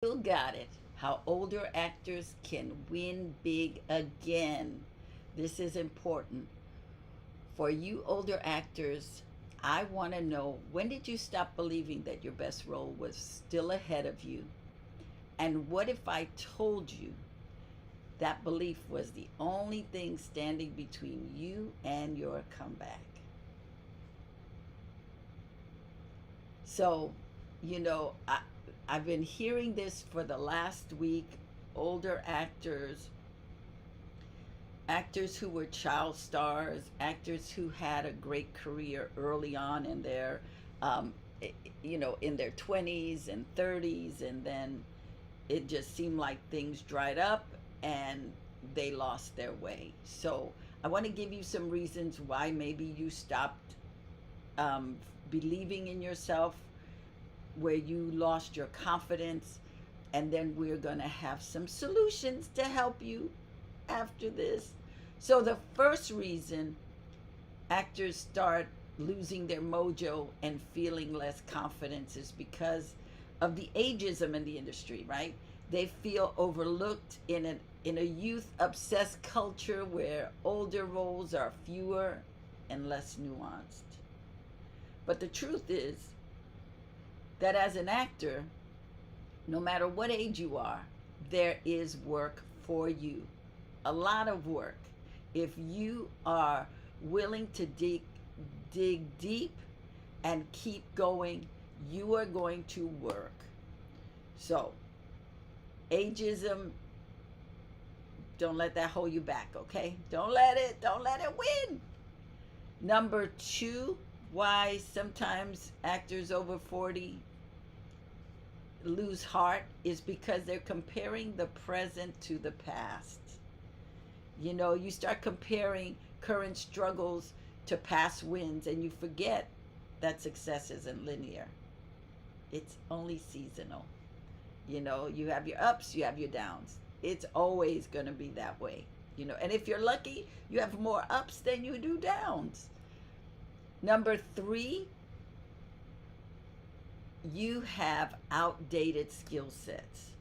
Still got it. How older actors can win big again. This is important. For you older actors, I want to know, when did you stop believing that your best role was still ahead of you? And what if I told you that belief was the only thing standing between you and your comeback? So, you know, I've been hearing this for the last week. Older actors who were child stars, actors who had a great career early on in their, um, in their 20s and 30s, and then it just seemed like things dried up and they lost their way. So I want to give you some reasons why maybe you stopped um, believing in yourself, where you lost your confidence, and then we're going to have some solutions to help you after this. So, the first reason actors start losing their mojo and feeling less confidence is because of the ageism in the industry, right? They feel overlooked in a youth obsessed culture where older roles are fewer and less nuanced. But the truth is that as an actor, no matter what age you are, there is work for you. A lot of work. If you are willing to dig deep and keep going, you are going to work. So, ageism, don't let that hold you back, okay? Don't let it win. Number 2, why sometimes actors over 40 lose heart is because they're comparing the present to the past. You know, you start comparing current struggles to past wins, and you forget that success isn't linear. It's only seasonal. You know, you have your ups, you have your downs. It's always going to be that way. You know, and if you're lucky, you have more ups than you do downs. Number 3, you have outdated skill sets.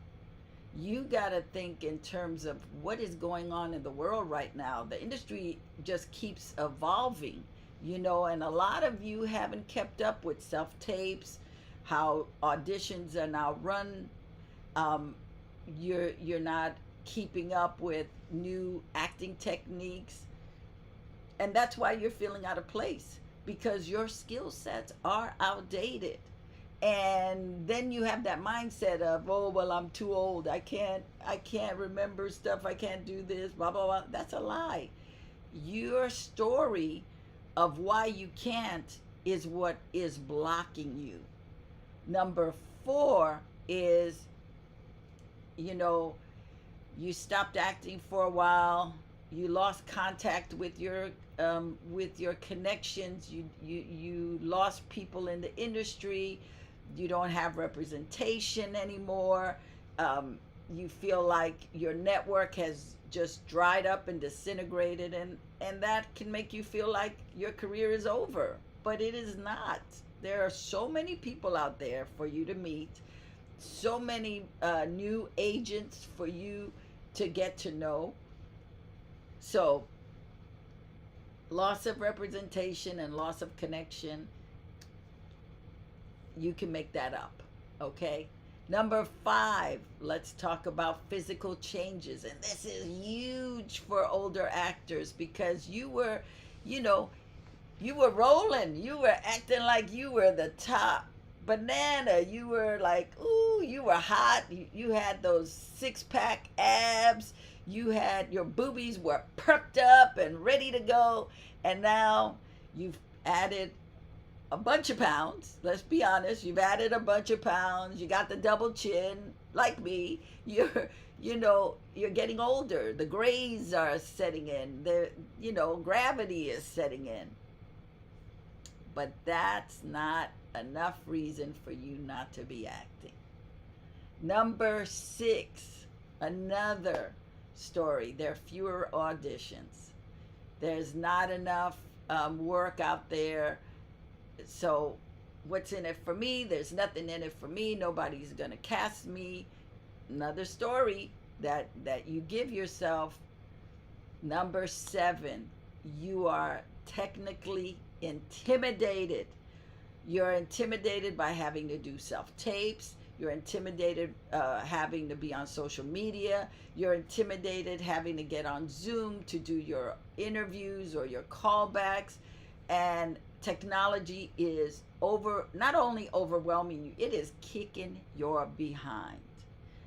You got to think in terms of what is going on in the world right now. The industry just keeps evolving, you know, and a lot of you haven't kept up with self tapes, how auditions are now run. Um, you're not keeping up with new acting techniques, and that's why you're feeling out of place, because your skill sets are outdated. And then you have that mindset of, oh well, I'm too old, I can't remember stuff, I can't do this, blah blah blah. That's a lie. Your story of why you can't is what is blocking you. Number 4 is, you know, you stopped acting for a while, you lost contact with your connections, you lost people in the industry, you don't have representation anymore. You feel like your network has just dried up and disintegrated, and that can make you feel like your career is over, but it is not. There are so many people out there for you to meet, so many new agents for you to get to know. So, loss of representation and loss of connection, you can make that up, okay? Number 5, let's talk about physical changes. And this is huge for older actors, because you know, you were rolling. You were acting like you were the top banana. You were like, ooh, you were hot. You had those six-pack abs. You had, your boobies were perked up and ready to go. And now you've added a bunch of pounds. Let's be honest. You've added a bunch of pounds. You got the double chin, like me. You're getting older. The grays are setting in. Gravity is setting in. But that's not enough reason for you not to be acting. Number 6, another story. There are fewer auditions. There's not enough work out there. So, what's in it for me? There's nothing in it for me. Nobody's going to cast me. another story that you give yourself. Number 7, you are technically intimidated. You're intimidated by having to do self tapes. You're intimidated having to be on social media. You're intimidated having to get on Zoom to do your interviews or your callbacks. And technology is not only overwhelming you, it is kicking your behind.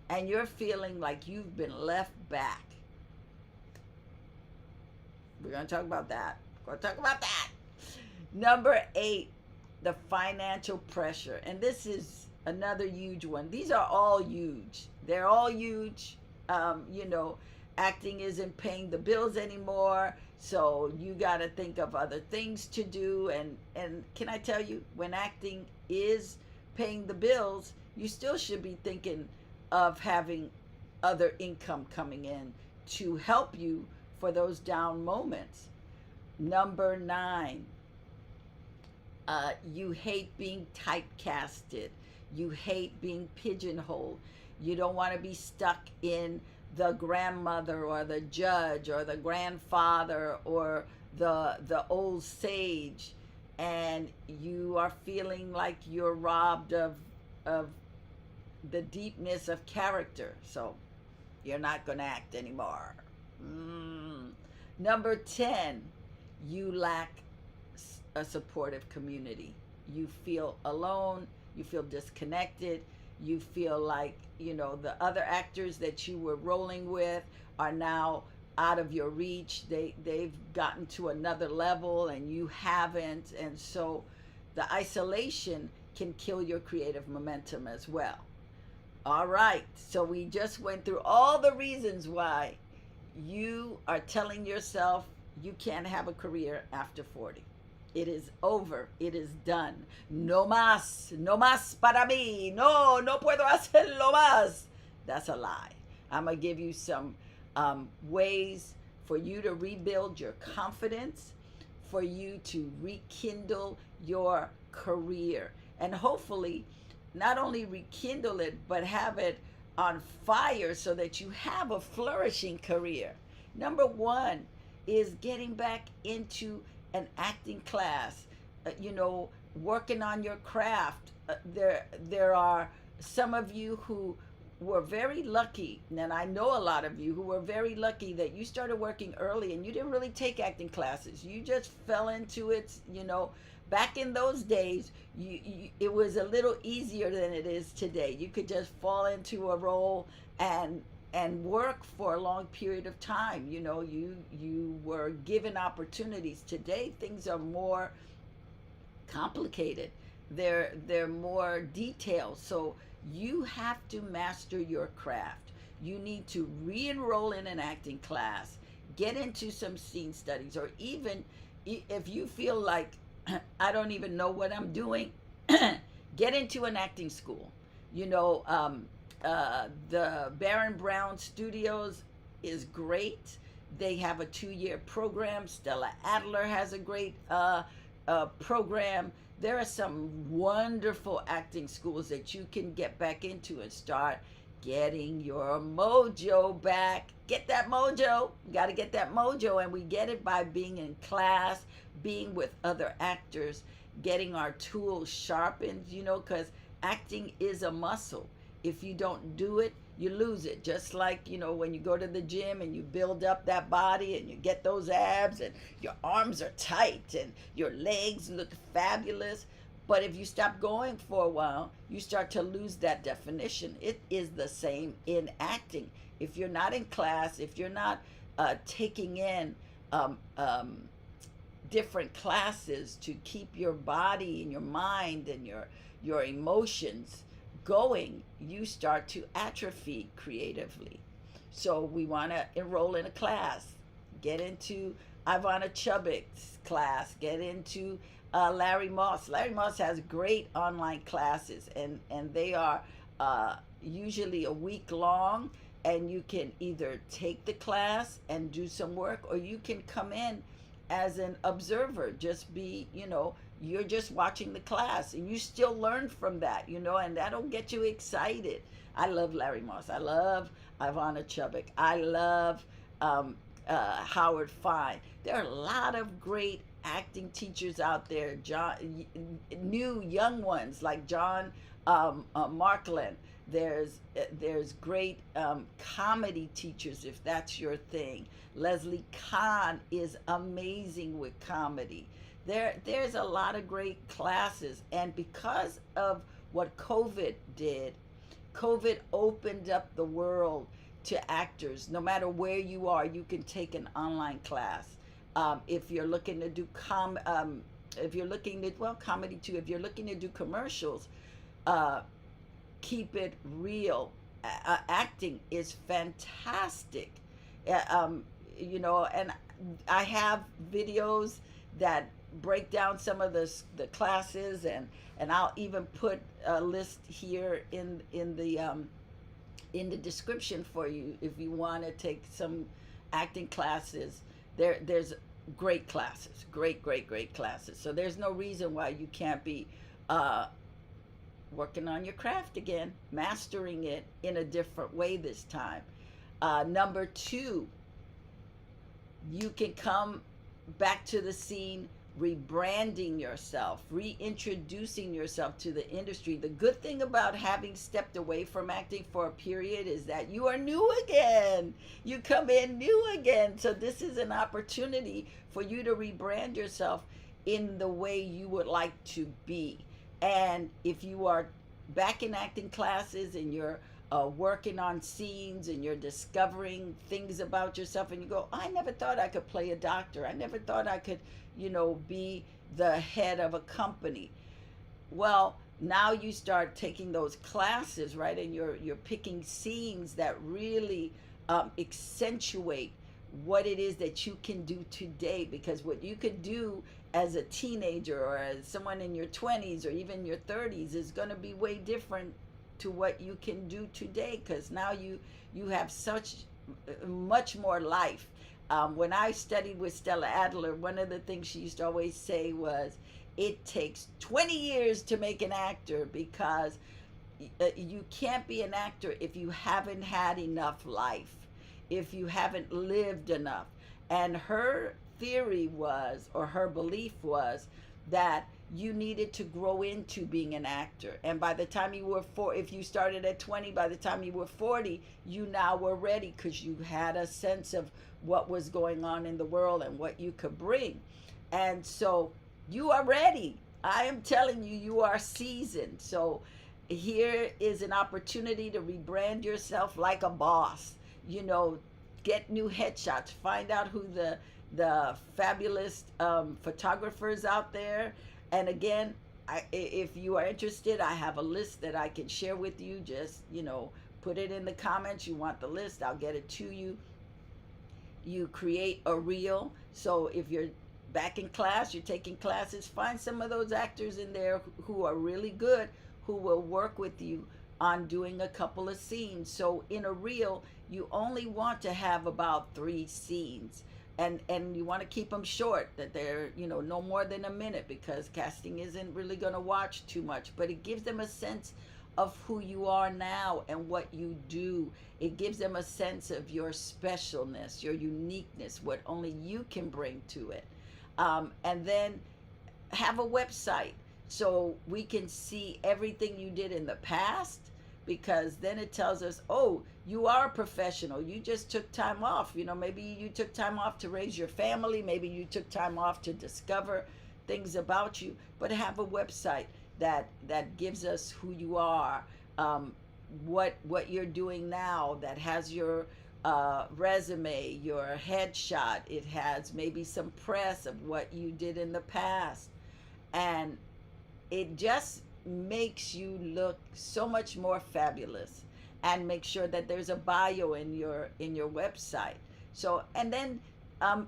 And you're feeling like you've been left back. We're going to talk about that. We're going to talk about that. Number 8, the financial pressure. And this is another huge one. These are all huge. They're all huge. Acting isn't paying the bills anymore. So you got to think of other things to do. And can I tell you, when acting is paying the bills, you still should be thinking of having other income coming in to help you for those down moments. Number 9, you hate being typecasted. You hate being pigeonholed. You don't want to be stuck in the grandmother or the judge or the grandfather or the old sage, and you are feeling like you're robbed of the deepness of character. So you're not going to act anymore. Number 10, you lack a supportive community. You feel alone. You feel disconnected. You feel like, the other actors that you were rolling with are now out of your reach. They've gotten to another level and you haven't. And so the isolation can kill your creative momentum as well. All right. So we just went through all the reasons why you are telling yourself you can't have a career after 40. It is over. It is done. No más. No más para mí. No puedo hacerlo más. That's a lie. I'm going to give you some ways for you to rebuild your confidence, for you to rekindle your career. And hopefully, not only rekindle it, but have it on fire so that you have a flourishing career. Number 1 is getting back into an acting class, working on your craft. There are some of you who were very lucky, and I know a lot of you who were very lucky that you started working early and you didn't really take acting classes. You just fell into it, Back in those days, it was a little easier than it is today. You could just fall into a role and work for a long period of time. You were given opportunities. Today, things are more complicated. They're more detailed. So you have to master your craft. You need to re-enroll in an acting class, get into some scene studies, or even if you feel like I don't even know what I'm doing, get into an acting school. The Baron Brown Studios is great. They have a 2-year program. Stella Adler has a great program. There are some wonderful acting schools that you can get back into and start getting your mojo back. Get that mojo. You got to get that mojo, and we get it by being in class, being with other actors, getting our tools sharpened, because acting is a muscle. If you don't do it, you lose it. Just like, when you go to the gym and you build up that body and you get those abs and your arms are tight and your legs look fabulous. But if you stop going for a while, you start to lose that definition. It is the same in acting. If you're not in class, if you're not taking in different classes to keep your body and your mind and your emotions going, you start to atrophy creatively. So we want to enroll in a class, get into Ivana Chubbuck's class, get into Larry Moss. Larry Moss has great online classes, and they are usually a week long, and you can either take the class and do some work, or you can come in as an observer, just be, you're just watching the class and you still learn from that, and that'll get you excited. I love Larry Moss. I love Ivana Chubbuck. I love Howard Fine. There are a lot of great acting teachers out there, new young ones like John Markland. There's great comedy teachers if that's your thing. Leslie Kahn is amazing with comedy. There's a lot of great classes, and because of what COVID did, COVID opened up the world to actors. No matter where you are, you can take an online class. If you're looking to do if you're looking to, well, comedy too. If you're looking to do commercials, keep it real. Acting is fantastic. And I have videos that break down some of the classes, and I'll even put a list here in the description for you if you want to take some acting classes. There's great classes, great classes. So there's no reason why you can't be working on your craft again, mastering it in a different way this time. Number two, you can come back to the scene, rebranding yourself, reintroducing yourself to the industry. The good thing about having stepped away from acting for a period is that you are new again. You come in new again. So this is an opportunity for you to rebrand yourself in the way you would like to be. And if you are back in acting classes and you're working on scenes and you're discovering things about yourself, and you go, I never thought I could play a doctor. I never thought I could, be the head of a company. Well, now you start taking those classes, right? And you're picking scenes that really accentuate what it is that you can do today. Because what you could do as a teenager or as someone in your 20s or even your 30s is going to be way different to what you can do today, because now you have such much more life. When I studied with Stella Adler, one of the things she used to always say was, it takes 20 years to make an actor, because you can't be an actor if you haven't had enough life, if you haven't lived enough. And her theory was, or her belief was, that you needed to grow into being an actor. And by the time you were if you started at 20, by the time you were 40, you now were ready, because you had a sense of what was going on in the world and what you could bring. And so you are ready. I am telling you, you are seasoned. So here is an opportunity to rebrand yourself like a boss. Get new headshots. Find out who the fabulous photographers out there. And again, if you are interested, I have a list that I can share with you. Just, put it in the comments. You want the list, I'll get it to you. You create a reel. So if you're back in class, you're taking classes, find some of those actors in there who are really good, who will work with you on doing a couple of scenes. So in a reel, you only want to have about 3 scenes. And you want to keep them short, that they're, no more than a minute, because casting isn't really going to watch too much. But it gives them a sense of who you are now and what you do. It gives them a sense of your specialness, your uniqueness, what only you can bring to it. And then have a website so we can see everything you did in the past, because then it tells us, oh, you are a professional. You just took time off. Maybe you took time off to raise your family. Maybe you took time off to discover things about you. But have a website that gives us who you are, what you're doing now, that has your resume, your headshot. It has maybe some press of what you did in the past. And it just makes you look so much more fabulous. And make sure that there's a bio in your website. So, and then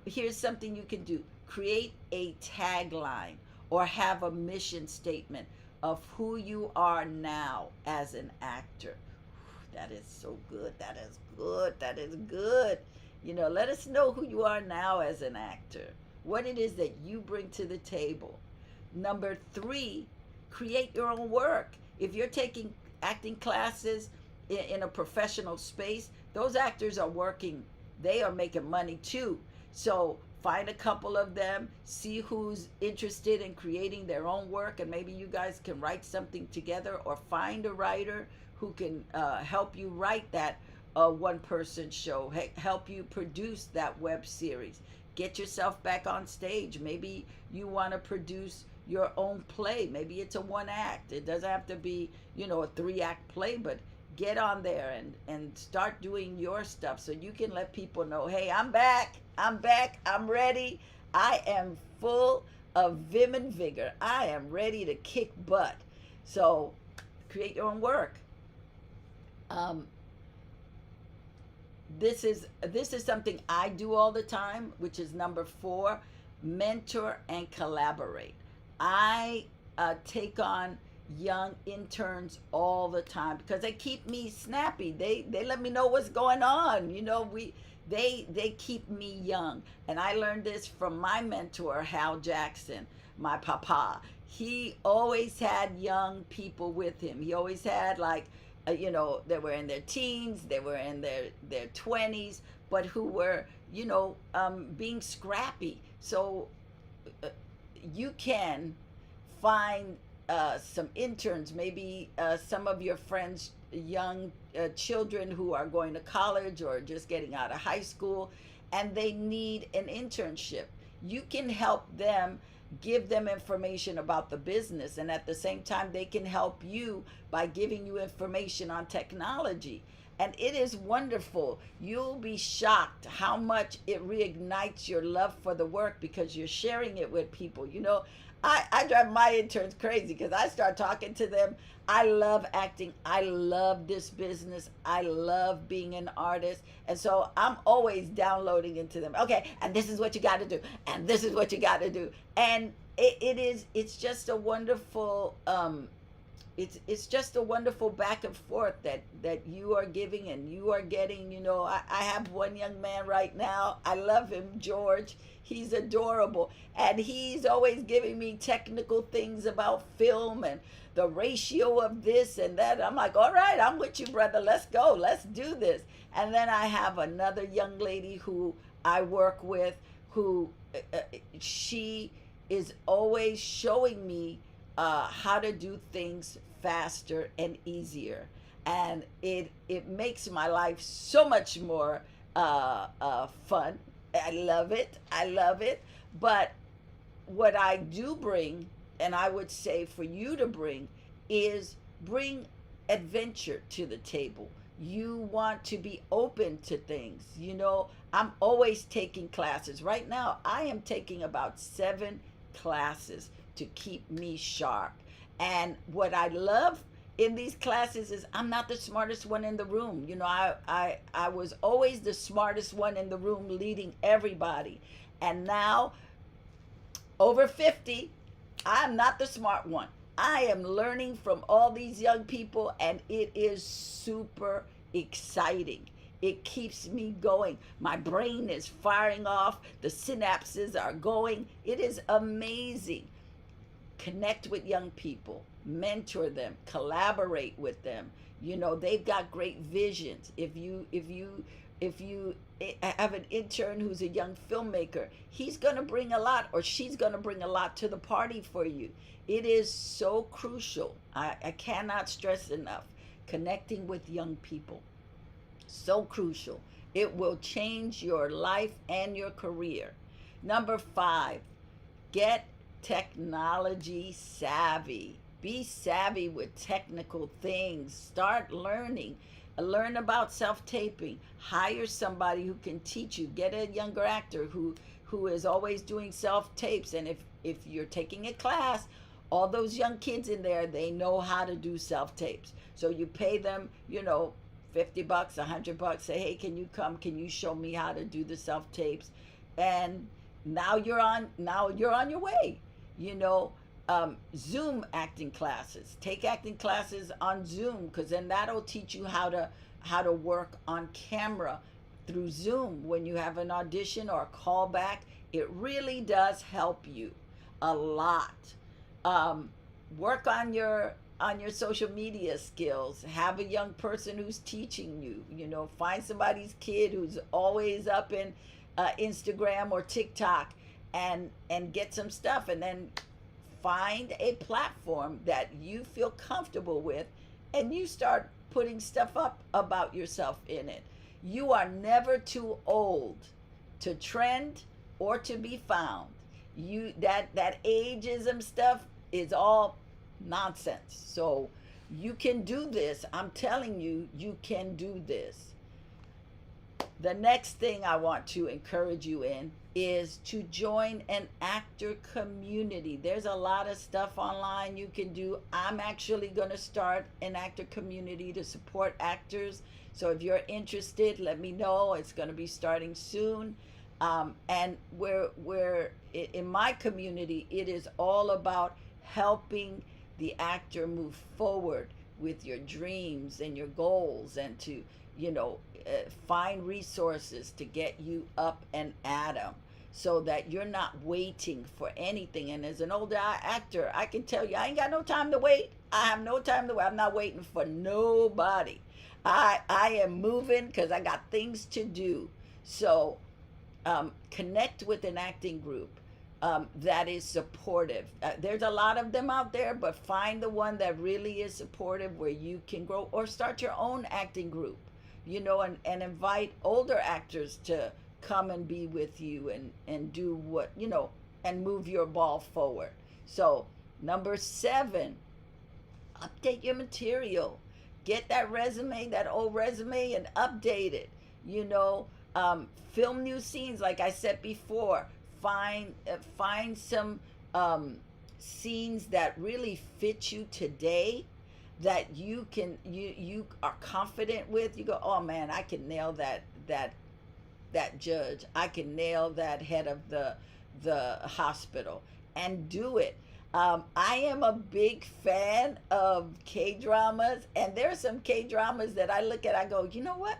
here's something you can do. Create a tagline or have a mission statement of who you are now as an actor. That is so good. That is good. That is good. Let us know who you are now as an actor. What it is that you bring to the table. Number three, create your own work. If you're taking acting classes in a professional space, those actors are working, they are making money too. So find a couple of them, see who's interested in creating their own work, and maybe you guys can write something together, or find a writer who can help you write that one person show, help you produce that web series. Get yourself back on stage. Maybe you want to produce your own play. Maybe it's a one act. It doesn't have to be, a 3-act play, but get on there and start doing your stuff so you can let people know, hey, I'm back. I'm ready. I am full of vim and vigor. I am ready to kick butt. So create your own work. This is something I do all the time, which is number 4, mentor and collaborate. I take on young interns all the time because they keep me snappy. They let me know what's going on. They keep me young. And I learned this from my mentor, Hal Jackson, my papa. He always had young people with him. He always had they were in their teens, they were in their 20s, but who were, being scrappy. So you can find some interns, maybe some of your friends, young children who are going to college or just getting out of high school, and they need an internship. You can help them, give them information about the business, and at the same time they can help you by giving you information on technology. And it is wonderful. You'll be shocked how much it reignites your love for the work because you're sharing it with people. I drive my interns crazy because I start talking to them. I love acting. I love this business. I love being an artist. And so I'm always downloading into them. Okay, and this is what you got to do. And this is what you got to do. And it's just a wonderful, it's just a wonderful back and forth that you are giving and you are getting. I have one young man right now. I love him, George. He's adorable. And he's always giving me technical things about film and the ratio of this and that. I'm like, all right, I'm with you, brother. Let's go. Let's do this. And then I have another young lady who I work with who she is always showing me how to do things faster and easier. And it makes my life so much more fun. I love it. But what I do bring, and I would say for you to bring, is bring adventure to the table. You want to be open to things. I'm always taking classes. Right now, I am taking about 7 classes to keep me sharp. And what I love in these classes is I'm not the smartest one in the room. I was always the smartest one in the room leading everybody. And now, over 50, I'm not the smart one. I am learning from all these young people, and it is super exciting. It keeps me going. My brain is firing off. The synapses are going. It is amazing. Connect with young people, mentor them, collaborate with them. They've got great visions. If you have an intern who's a young filmmaker, he's going to bring a lot, or she's going to bring a lot to the party for you. It is so crucial. I cannot stress enough. Connecting with young people. So crucial. It will change your life and your career. Number 5, get technology savvy. Be savvy with technical things. Start learning. Learn about self-taping. Hire somebody who can teach you. Get a younger actor who is always doing self-tapes. And if you're taking a class, all those young kids in there, they know how to do self-tapes. So you pay them, $50, $100. Say, hey, can you come? Can you show me how to do the self-tapes? And now you're on your way. Zoom acting classes. Take acting classes on Zoom, because then that'll teach you how to work on camera through Zoom when you have an audition or a callback. It really does help you a lot. um, work on your social media skills. Have a young person who's teaching you. You know, find somebody's kid who's always up in Instagram or TikTok, and get some stuff, and then find a platform that you feel comfortable with, and you start putting stuff up about yourself in it. You are never too old to trend or to be found. You that ageism stuff is all nonsense. So you can do this. I'm telling you, you can do this. The next thing I want to encourage you in is to join an actor community. There's a lot of stuff online you can do. I'm actually going to start an actor community to support actors. So if you're interested, let me know. It's going to be starting soon. And we're in my community, it is all about helping the actor move forward with your dreams and your goals, and to, you know, find resources to get you up and at 'em, so that you're not waiting for anything. And as an older actor, I can tell you, I ain't got no time to wait. I have no time to wait. I'm not waiting for nobody. I am moving because I got things to do. So connect with an acting group that is supportive. There's a lot of them out there, but find the one that really is supportive, where you can grow, or start your own acting group, you know, and invite older actors to come and be with you, and do what, you know, and move your ball forward. So number 7, update your material. Get that resume, that old resume, and update it. You know, film new scenes, like I said before. Find some scenes that really fit you today, that you are confident with. You go, oh man, I can nail that judge. I can nail that head of the hospital, and do it. I am a big fan of K dramas, and there are some K dramas that I look at. I go, you know what?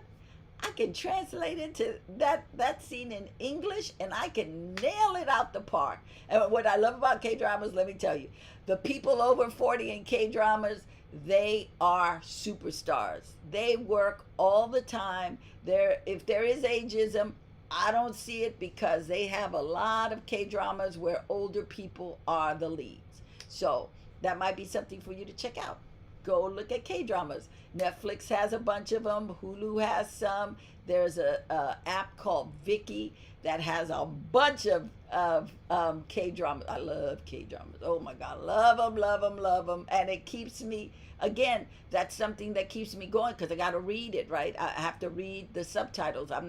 I can translate it to that scene in English, and I can nail it out the park. And what I love about K dramas, let me tell you, the people over 40 in K dramas, they are superstars. They work all the time. If there is ageism, I don't see it, because they have a lot of K dramas where older people are the leads. So that might be something for you to check out. Go look at K dramas. Netflix has a bunch of them. Hulu has some. There's a app called Viki that has a bunch of K dramas. I love K dramas. Oh my God, love them, love them, love them. And it keeps me, again, that's something that keeps me going, because I got to read it, right? I have to read the subtitles. I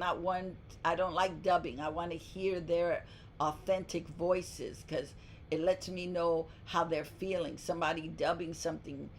don't like dubbing. I want to hear their authentic voices, because it lets me know how they're feeling. Somebody dubbing something,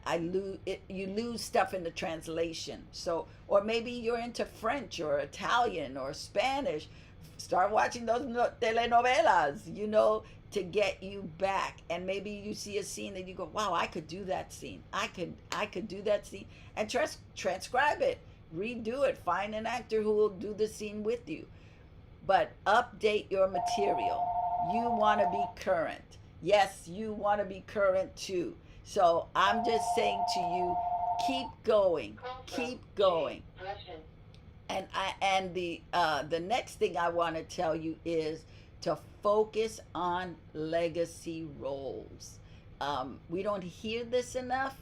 I lose it, you lose stuff in the translation. So, or maybe you're into French or Italian or Spanish. Start watching those telenovelas, you know, to get you back. And maybe you see a scene and you go, wow, I could do that scene. I could do that scene, and transcribe it, redo it. Find an actor who will do the scene with you. But update your material. You want to be current. Yes, you want to be current too. So I'm just saying to you, keep going, keep going. And the next thing I want to tell you is to focus on legacy roles. We don't hear this enough,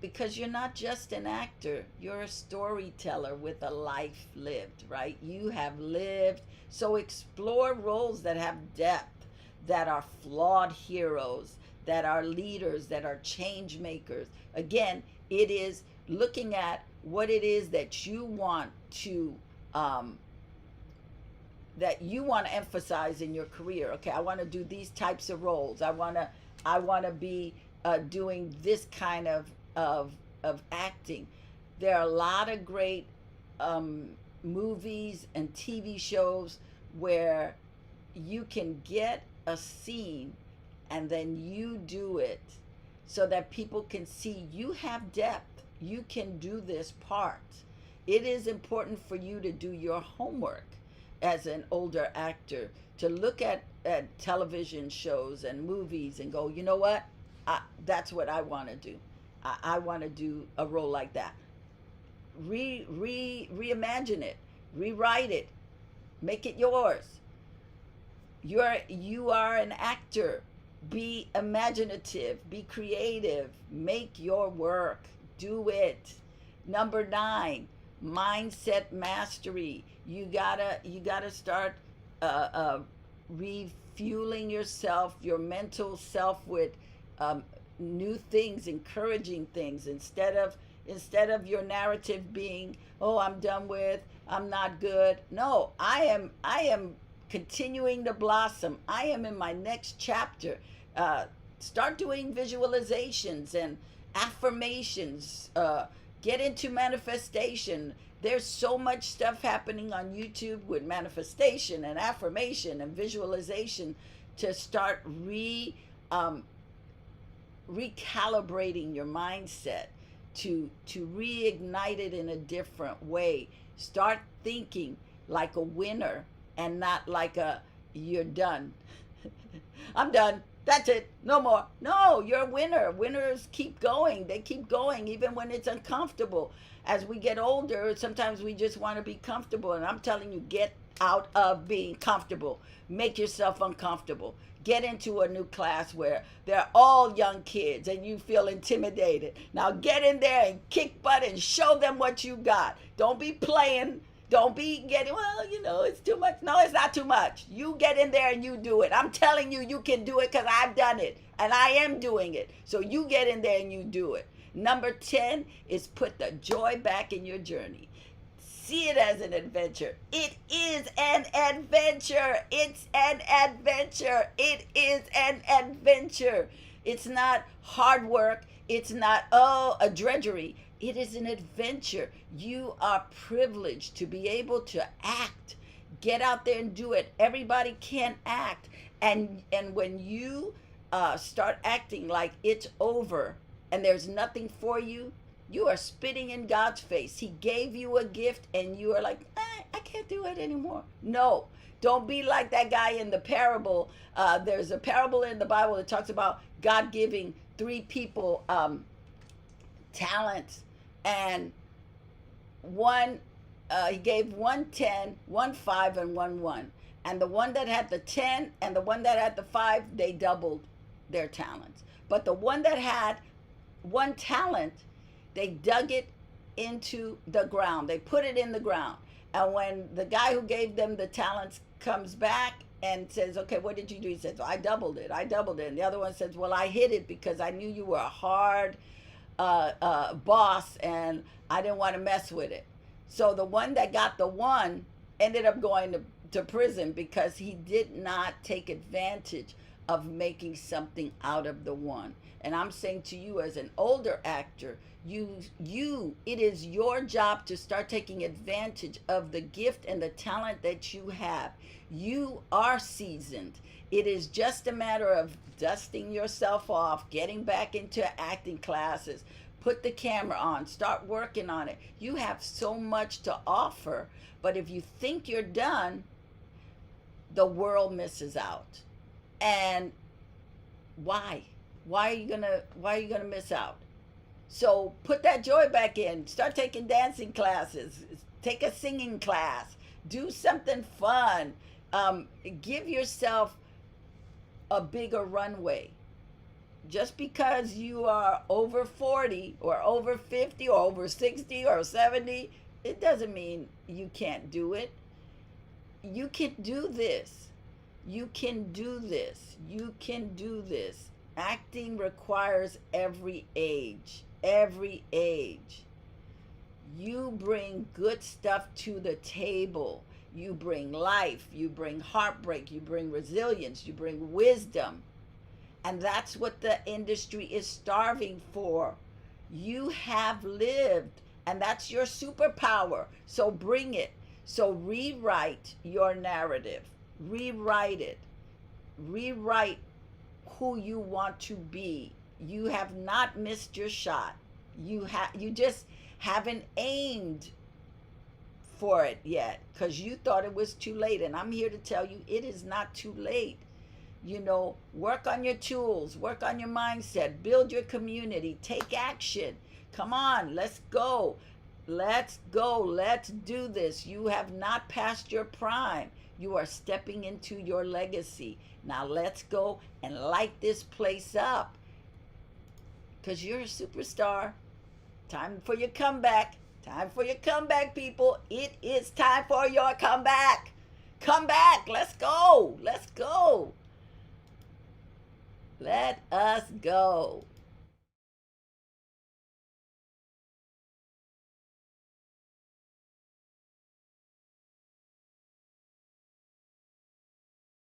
because you're not just an actor, you're a storyteller with a life lived, right? You have lived. So explore roles that have depth, that are flawed heroes, that are leaders, that are change makers. Again, it is looking at what it is that you want to emphasize in your career. Okay, I want to do these types of roles. I want to be doing this kind of acting. There are a lot of great movies and TV shows where you can get a scene and then you do it, so that people can see you have depth. You can do this part. It is important for you to do your homework. as an older actor to look at television shows and movies and go, you know what? That's what I want to do. I want to do a role like that. Reimagine it, rewrite it, make it yours. You are an actor. Be imaginative, be creative, make your work, do it. Number 9, mindset mastery. You gotta start refueling yourself, your mental self, with um, new things, encouraging things, instead of your narrative being, oh, I'm done with, I'm not good. No, I am continuing to blossom. I am in my next chapter. uh, Start doing visualizations and affirmations. Get into manifestation. There's so much stuff happening on YouTube with manifestation and affirmation and visualization to start um, recalibrating your mindset, to reignite it in a different way. Start thinking like a winner and not like a you're done. I'm done. That's it. No more. No, you're a winner. Winners keep going. They keep going even when it's uncomfortable. As we get older, sometimes we just want to be comfortable. And I'm telling you, get out of being comfortable. Make yourself uncomfortable. Get into a new class where they're all young kids and you feel intimidated. Now get in there and kick butt and show them what you got. Don't be playing. Don't be getting, well, it's too much. No, it's not too much. You get in there and you do it. I'm telling you, you can do it because I've done it and I am doing it. So you get in there and you do it. Number 10 is put the joy back in your journey. See it as an adventure. It is an adventure. It's an adventure. It is an adventure. It's not hard work. It's not, a drudgery. It is an adventure. You are privileged to be able to act. Get out there and do it. Everybody can act. And when you start acting like it's over and there's nothing for you, you are spitting in God's face. He gave you a gift and you are like, I can't do it anymore. No, don't be like that guy in the parable. There's a parable in the Bible that talks about God giving 3 people talents, and one, he gave one 10, one 5, and one 1. And the one that had the 10 and the one that had the 5, they doubled their talents. But the one that had one talent, they dug it into the ground. They put it in the ground. And when the guy who gave them the talents comes back and says, okay, what did you do? He says, well, I doubled it. And the other one says, well, I hid it because I knew you were a hard boss and I didn't want to mess with it. So the one that got the 1 ended up going to prison because he did not take advantage of making something out of the 1. And I'm saying to you, as an older actor, it is your job to start taking advantage of the gift and the talent that you have. You are seasoned. It is just a matter of dusting yourself off, getting back into acting classes, put the camera on, start working on it. You have so much to offer, but if you think you're done, the world misses out. And why? Why are you gonna miss out? So put that joy back in. Start taking dancing classes. Take a singing class. Do something fun. Give yourself a bigger runway. Just because you are over 40 or over 50 or over 60 or 70, it doesn't mean you can't do it. You can do this. You can do this. You can do this. Acting requires every age. Every age. You bring good stuff to the table. You bring life. You bring heartbreak. You bring resilience. You bring wisdom. And that's what the industry is starving for. You have lived, and that's your superpower. So bring it. So rewrite your narrative. Rewrite it. Rewrite who you want to be. You have not missed your shot. You just haven't aimed for it yet because you thought it was too late. And I'm here to tell you it is not too late. You know, work on your tools, work on your mindset, build your community, take action. Come on, let's go. Let's go. Let's do this. You have not passed your prime. You are stepping into your legacy. Now let's go and light this place up because you're a superstar. Time for your comeback. Time for your comeback, people. It is time for your comeback. Come back. Let's go. Let's go. Let us go.